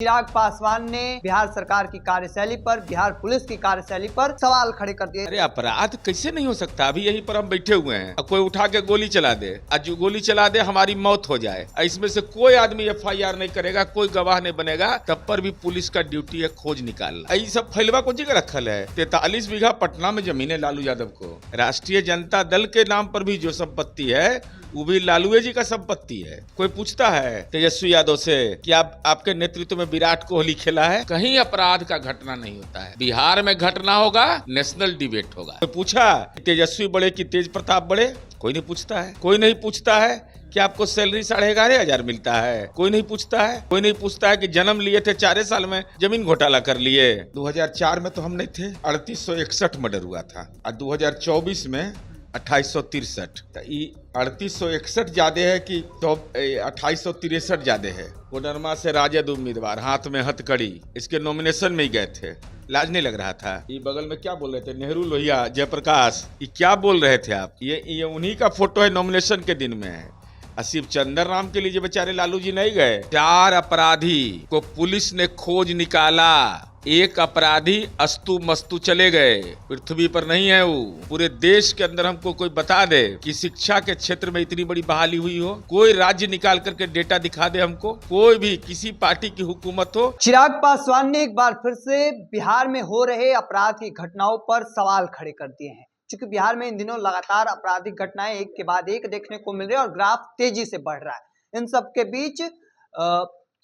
चिराग पासवान ने बिहार सरकार की कार्यशैली पर, बिहार पुलिस की कार्यशैली पर सवाल खड़े कर दिए। अरे अपराध कैसे नहीं हो सकता? अभी यहीं पर हम बैठे हुए हैं, कोई उठा के गोली चला दे, आज जो गोली चला दे हमारी मौत हो जाए, इसमें से कोई आदमी एफआईआर नहीं करेगा, कोई गवाह नहीं बनेगा, तब पर भी पुलिस का ड्यूटी है खोज निकालना। ये सब फैलवा को जगह रखल है। 43 बीघा पटना में जमीन है लालू यादव को। राष्ट्रीय जनता दल के नाम पर भी जो संपत्ति है वो भी लालू जी का संपत्ति है। कोई पूछता है तेजस्वी यादव से कि आपके नेतृत्व में विराट कोहली खेला है? कहीं अपराध का घटना नहीं होता है। बिहार में घटना होगा, नेशनल डिबेट होगा। कोई पूछा तेजस्वी बड़े कि तेज प्रताप बड़े? कोई नहीं पूछता है। कोई नहीं पूछता है कि आपको सैलरी 11,500 मिलता है? कोई नहीं पूछता है। कोई नहीं पूछता है कि जन्म लिए थे 4 साल में जमीन घोटाला कर लिए। 2004 में तो हम नहीं थे, 3861 मर्डर हुआ था, और 2024 में 2863। 3861 ज्यादा है कि 2863 ज्यादा है। कोडरमा से राजद उम्मीदवार हाथ में हथकड़ी, इसके नॉमिनेशन में ही गए थे, लाज नहीं लग रहा था। ये बगल में क्या बोल रहे थे, नेहरू लोहिया, जयप्रकाश, ये क्या बोल रहे थे आप? ये उन्हीं का फोटो है, नॉमिनेशन के दिन में है। सिर्फ चंदन राम के लिए बेचारे लालू जी नहीं गए। 4 अपराधी को पुलिस ने खोज निकाला, एक अपराधी अस्तु मस्तु चले गए, पृथ्वी पर नहीं है वो। पूरे देश के अंदर हमको कोई बता दे कि शिक्षा के क्षेत्र में इतनी बड़ी बहाली हुई हो, कोई राज्य निकाल करके डेटा दिखा दे हमको, कोई भी किसी पार्टी की हुकूमत हो। चिराग पासवान ने एक बार फिर से बिहार में हो रहे अपराध की घटनाओं पर सवाल खड़े कर दिए हैं। क्योंकि बिहार में इन दिनों लगातार आपराधिक घटनाएं एक के बाद एक देखने को मिल रही है और ग्राफ तेजी से बढ़ रहा है। इन सब के बीच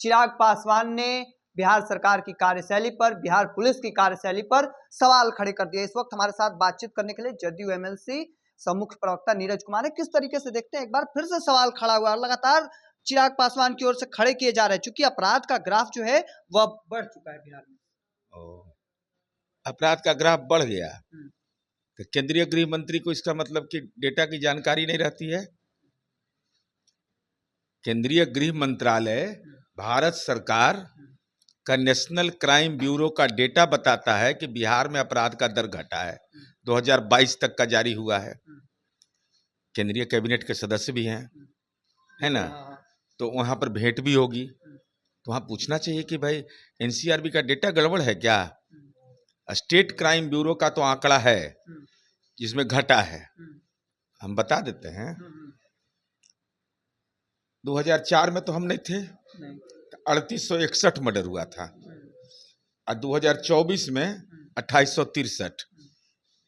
चिराग पासवान ने बिहार सरकार की कार्यशैली पर, बिहार पुलिस की कार्यशैली पर सवाल खड़े कर दिए। इस वक्त हमारे साथ बातचीत करने के लिए जदयू एमएलसी मुख्य प्रवक्ता नीरज कुमार है। किस तरीके से देखते हैं, एक बार फिर से सवाल खड़ा हुआ, लगातार चिराग पासवान की ओर से खड़े किए जा रहे हैं, क्योंकि अपराध का ग्राफ जो है वह बढ़ चुका है बिहार में। अपराध का ग्राफ बढ़ गया तो केंद्रीय गृह मंत्री को इसका मतलब कि डेटा की जानकारी नहीं रहती है? केंद्रीय गृह मंत्रालय, भारत सरकार का नेशनल क्राइम ब्यूरो का डेटा बताता है कि बिहार में अपराध का दर घटा है, 2022 तक का जारी हुआ है। केंद्रीय कैबिनेट के सदस्य भी हैं, है ना? तो वहां पर भेंट भी होगी, तो वहां पूछना चाहिए कि भाई एनसीआरबी का डेटा गड़बड़ है क्या? स्टेट क्राइम ब्यूरो का तो आंकड़ा है जिसमें घटा है, हम बता देते हैं। 2004 में तो हम नहीं थे, 3861 मर्डर हुआ था, और 2024 में 2863।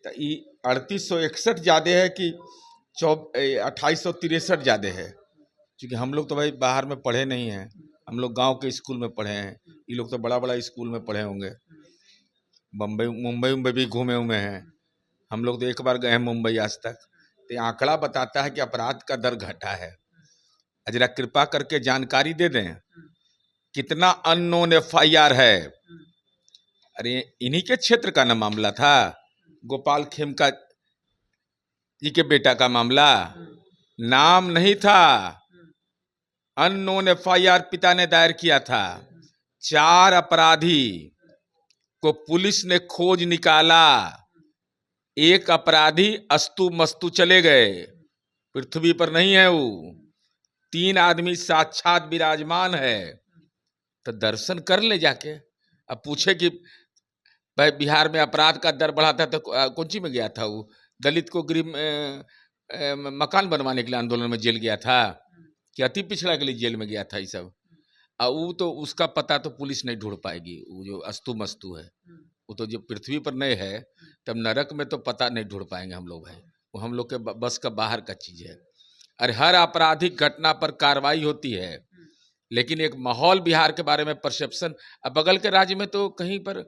3861 ज्यादा है कि 2863 ज्यादा है, क्योंकि हम लोग तो भाई बाहर में पढ़े नहीं हैं, हम लोग गांव के स्कूल में पढ़े हैं। ये लोग तो बड़ा बड़ा स्कूल में पढ़े होंगे, मुंबई में भी घूमे हुए हैं, हम लोग तो एक बार गए हैं मुंबई आज तक। तो आंकड़ा बताता है कि अपराध का दर घटा है। जरा कृपा करके जानकारी दे दें कितना अननोन एफआईआर है। अरे इन्हीं के क्षेत्र का ना मामला था, गोपाल खेमका जी के बेटा का मामला, नाम नहीं था, अननोन एफआईआर पिता ने दायर किया था। 4 अपराधी को पुलिस ने खोज निकाला, एक अपराधी अस्तु मस्तु चले गए, पृथ्वी पर नहीं है वो। 3 आदमी साक्षात विराजमान है, तो दर्शन कर ले जाके। अब पूछे कि भाई बिहार में अपराध का दर बढ़ा था तो कौन सी में गया था वो? दलित को गरीब मकान बनवाने के लिए आंदोलन में जेल गया था कि अति पिछड़ा के लिए जेल में गया था? ये सब वो तो उसका पता तो पुलिस नहीं ढूंढ पाएगी। वो जो अस्तु मस्तु है वो तो जो पृथ्वी पर नहीं है, तब नरक में तो पता नहीं ढूंढ पाएंगे हम लोग भाई, वो हम लोग के बस का बाहर का चीज है। अरे हर आपराधिक घटना पर कार्रवाई होती है, लेकिन एक माहौल बिहार के बारे में परसेप्शन, अब बगल के राज्य में तो कहीं पर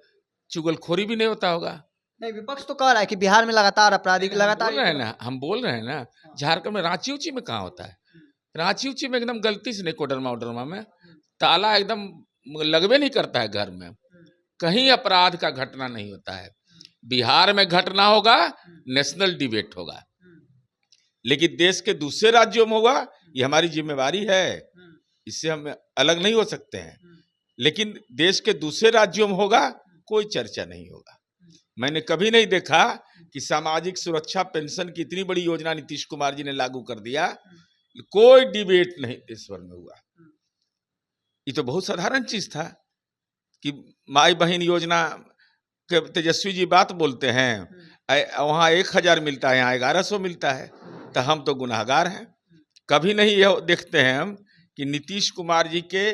चुगलखोरी भी नहीं होता होगा। नहीं, विपक्ष तो कह रहा है कि बिहार में लगातार अपराधिक लगातार हम बोल रहे हैं ना, झारखंड में रांची उची में कहाँ होता है? रांची उची में एकदम गलती से नहीं, कोडरमा उडरमा में ताला एकदम लगवे नहीं करता है घर में, कहीं अपराध का घटना नहीं होता है। बिहार में घटना होगा, नेशनल डिबेट होगा, लेकिन देश के दूसरे राज्यों में होगा, ये हमारी जिम्मेवारी है, इससे हम अलग नहीं हो सकते हैं। लेकिन देश के दूसरे राज्यों में होगा, कोई चर्चा नहीं होगा। मैंने कभी नहीं देखा कि सामाजिक सुरक्षा पेंशन की इतनी बड़ी योजना नीतीश कुमार जी ने लागू कर दिया, कोई डिबेट नहीं देश भर में हुआ। ये तो बहुत साधारण चीज था। कि माई बहन योजना के तेजस्वी जी बात बोलते हैं, वहाँ 1000 मिलता है, यहाँ 1100 मिलता है, तो हम तो गुनाहगार हैं। कभी नहीं यह देखते हैं हम कि नीतीश कुमार जी के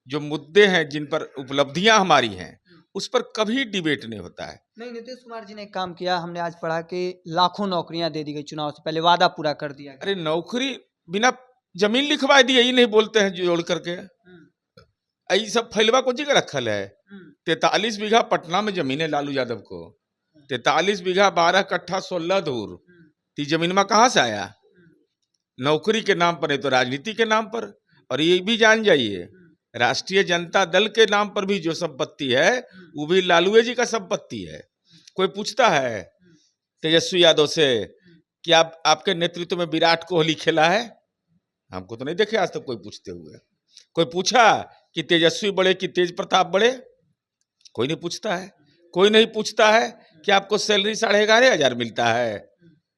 जो मुद्दे हैं, जिन पर उपलब्धियां हमारी हैं, उस पर कभी डिबेट नहीं होता है। नहीं, नीतीश कुमार जी ने एक काम किया, हमने आज पढ़ा कि लाखों नौकरियां दे दी गई, चुनाव से पहले वादा पूरा कर दिया गया। अरे नौकरी बिना जमीन लिखवा दी, यही नहीं बोलते हैं जोड़ करके। यही सब फैलवा को जगह रखल है। 43 बीघा पटना में जमीन है लालू यादव को, 43 बीघा 12 कट्ठा 16 धूर, ती जमीन में कहाँ से आया? नौकरी के नाम पर नहीं तो राजनीति के नाम पर। और ये भी जान जाइए, राष्ट्रीय जनता दल के नाम पर भी जो संपत्ति है वो भी लालू जी का संपत्ति है। कोई पूछता है तेजस्वी यादव से कि आपके नेतृत्व में विराट कोहली खेला है? हमको तो नहीं देखे आज तक कोई पूछते हुए। कोई पूछा कि तेजस्वी बड़े कि तेज प्रताप बड़े? कोई नहीं पूछता है। कोई नहीं पूछता है कि आपको सैलरी 11,500 मिलता है?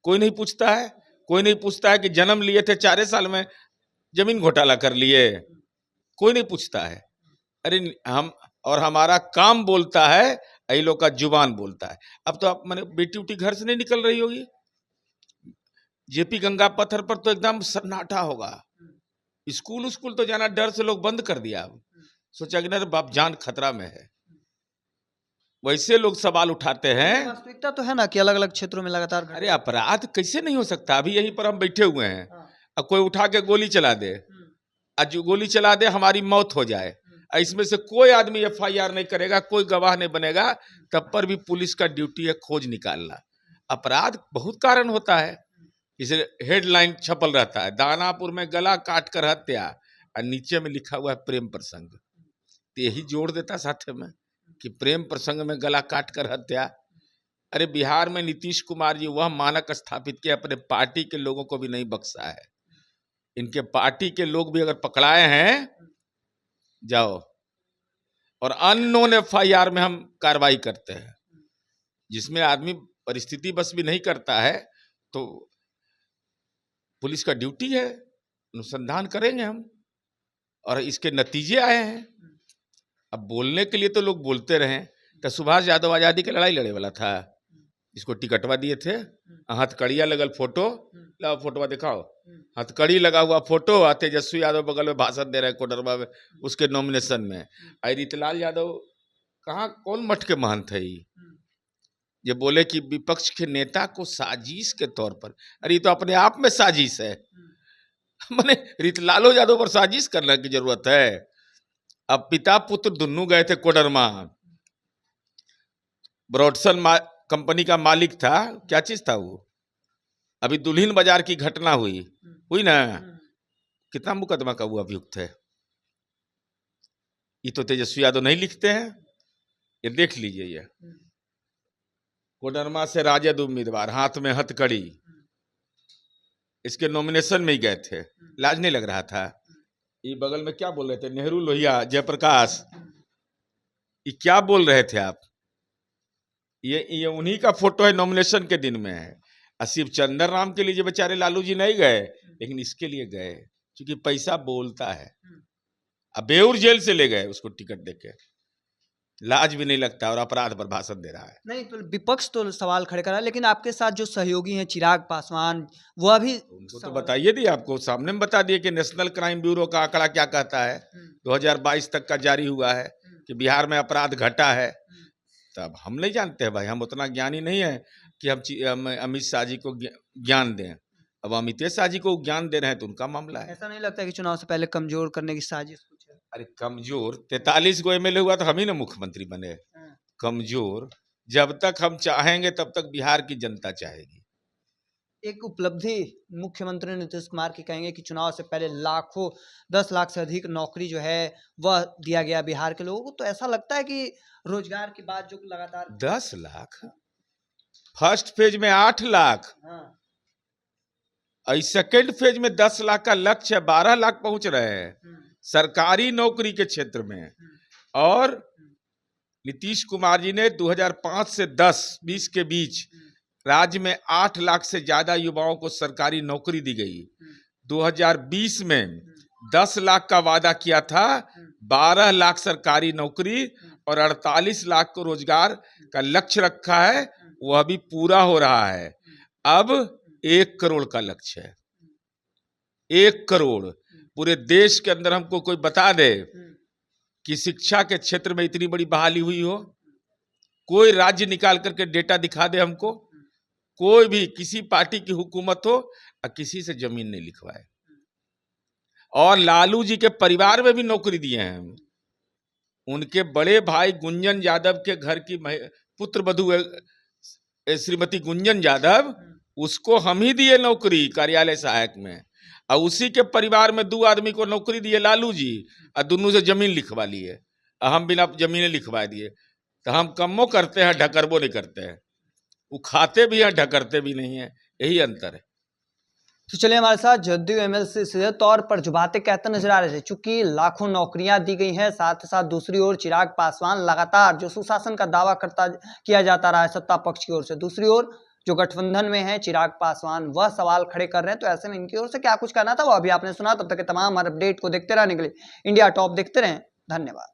कोई नहीं पूछता है। कोई नहीं पूछता है कि जन्म लिए थे 4 साल में जमीन घोटाला कर लिए? कोई नहीं पूछता है। अरे हम और हमारा काम बोलता है, ये लोग का जुबान बोलता है। अब तो आप मैंने बेटी उटी घर से नहीं निकल रही होगी, जेपी गंगा पत्थर पर तो एकदम सन्नाटा होगा। स्कूल तो जाना डर से लोग बंद कर दिया। अब सोचा कि ना बाप जान खतरा में है। वैसे लोग सवाल उठाते हैं। वास्तविकता तो है ना कि अलग अलग क्षेत्रों में लगातार अरे अपराध कैसे नहीं हो सकता? अभी यहीं पर हम बैठे हुए हैं, अब कोई उठा के गोली चला दे, आज गोली चला दे, हमारी मौत हो जाए, इसमें से कोई आदमी FIR नहीं करेगा, कोई गवाह नहीं बनेगा, तब पर भी पुलिस का ड्यूटी है खोज निकालना। अपराध बहुत कारण होता है। इसे हेडलाइन छपल रहता है, दानापुर में गला काट कर हत्या, और नीचे में लिखा हुआ है प्रेम प्रसंग। तो यही जोड़ देता साथ में कि प्रेम प्रसंग में गला काट कर हत्या। अरे बिहार में नीतीश कुमार जी वह मानक स्थापित किया, अपने पार्टी के लोगों को भी नहीं बख्शा है। इनके पार्टी के लोग भी अगर पकड़ाए हैं, जाओ, और अननोन FIR में हम कार्रवाई करते हैं। जिसमें आदमी परिस्थिति बस भी नहीं करता है, तो पुलिस का ड्यूटी है, अनुसंधान करेंगे हम, और इसके नतीजे आए हैं। अब बोलने के लिए तो लोग बोलते रहे। तो सुभाष यादव आजादी की लड़ाई लड़े वाला था, इसको टिकटवा दिए थे, हथकड़िया लगल फोटो, लाओ फोटोवा दिखाओ, हथकड़ी लगा हुआ फोटो, तेजस्वी यादव बगल में भाषण दे रहे हैं कोडरमा में, उसके नॉमिनेशन में। रीतलाल यादव कहाँ, कौन मठ के महंत है ये बोले कि विपक्ष के नेता को साजिश के तौर पर? अरे ये तो अपने आप में साजिश है। मैंने रीतलाल यादव पर साजिश करने की जरूरत है? अब पिता पुत्र दोनों गए थे कोडरमा, ब्रॉडसन कंपनी का मालिक था, क्या चीज था वो? अभी दुल्हिन बाजार की घटना हुई ना, कितना मुकदमा का वो अभियुक्त है? ये तो तेजस्वी यादव नहीं लिखते हैं, ये देख लीजिए। ये कोडरमा से राजद उम्मीदवार, हाथ में हथकड़ी, इसके नॉमिनेशन में ही गए थे, लाज नहीं लग रहा था? ये बगल में क्या बोल रहे थे, नेहरू लोहिया जयप्रकाश, ये क्या बोल रहे थे आप? ये उन्हीं का फोटो है, नॉमिनेशन के दिन में है। सिर्फ चंदन राम के लिए बेचारे लालू जी नहीं गए, लेकिन इसके लिए गए, क्योंकि पैसा बोलता है। अब बेऊर जेल से ले गए उसको टिकट देके, लाज भी नहीं लगता, और अपराध पर भाषण दे रहा है। नहीं तो विपक्ष तो सवाल खड़े कर रहा है, लेकिन आपके साथ जो सहयोगी हैं चिराग पासवान, वो अभी उनको तो बताइए दी, आपको सामने में बता दिए कि नेशनल क्राइम ब्यूरो का आंकड़ा क्या कहता है। 2022 तक का जारी हुआ है कि बिहार में अपराध घटा है। तब हम नहीं जानते हैं भाई, हम उतना ज्ञानी नहीं है कि हम अमित शाह जी को ज्ञान दें। अब अमितेश शाह जी को ज्ञान दे रहे हैं तो उनका मामला है। ऐसा नहीं लगता कि चुनाव से पहले कमजोर करने की साजिश कुछ है? अरे कमजोर, 43 को MLA हुआ तो हम ही ना मुख्यमंत्री बने। कमजोर, जब तक हम चाहेंगे तब तक बिहार की जनता चाहेगी। एक उपलब्धि मुख्यमंत्री नीतीश कुमार की कहेंगे कि चुनाव से पहले लाखों, 10 लाख से अधिक नौकरी जो है वह दिया गया बिहार के लोगों को। तो ऐसा लगता है कि रोजगार की बात जो लगातार 10 लाख, फर्स्ट फेज में 8 लाख, सेकेंड फेज में 10 लाख का लक्ष्य है, 12 लाख पहुंच रहे हैं सरकारी नौकरी के क्षेत्र में। और नीतीश कुमार जी ने 2005 से 10-20 के बीच राज्य में 8 लाख से ज्यादा युवाओं को सरकारी नौकरी दी गई। 2020 में 10 लाख का वादा किया था, 12 लाख सरकारी नौकरी और 48 लाख को रोजगार का लक्ष्य रखा है, वो अभी पूरा हो रहा है। अब 1 करोड़ का लक्ष्य है। 1 करोड़ पूरे देश के अंदर हमको कोई बता दे कि शिक्षा के क्षेत्र में इतनी बड़ी बहाली हुई हो। कोई राज्य निकाल करके डेटा दिखा दे हमको। कोई भी किसी पार्टी की हुकूमत हो और किसी से जमीन नहीं लिखवाए। और लालू जी के परिवार में भी नौकरी दिए हैं। उनके बड़े भाई गुंजन यादव के घर की पुत्र वधू श्रीमती गुंजन यादव, उसको हम ही दिए नौकरी कार्यालय सहायक में, और उसी के परिवार में 2 आदमी को नौकरी दिए लालू जी, और दोनों से जमीन लिखवा लिए। हम बिना जमीनें लिखवा दिए। तो हम कम्मो करते हैं, ढकरबो नहीं करते हैं। वो खाते भी हैं, ढकरते भी नहीं है। यही अंतर है। तो चलिए, हमारे साथ जदयू एमएलसी सीधे तौर पर जो बातें कहते नजर आ रहे थे, चूंकि लाखों नौकरियां दी गई हैं, साथ ही साथ दूसरी ओर चिराग पासवान लगातार जो सुशासन का दावा किया जाता रहा है सत्ता पक्ष की ओर से, दूसरी ओर जो गठबंधन में है चिराग पासवान वह सवाल खड़े कर रहे हैं। तो ऐसे में इनकी ओर से क्या कुछ करना था वो अभी आपने सुना। तब तक के तमाम हमारे अपडेट को देखते रहने के लिए इंडिया टॉप देखते रहें। धन्यवाद।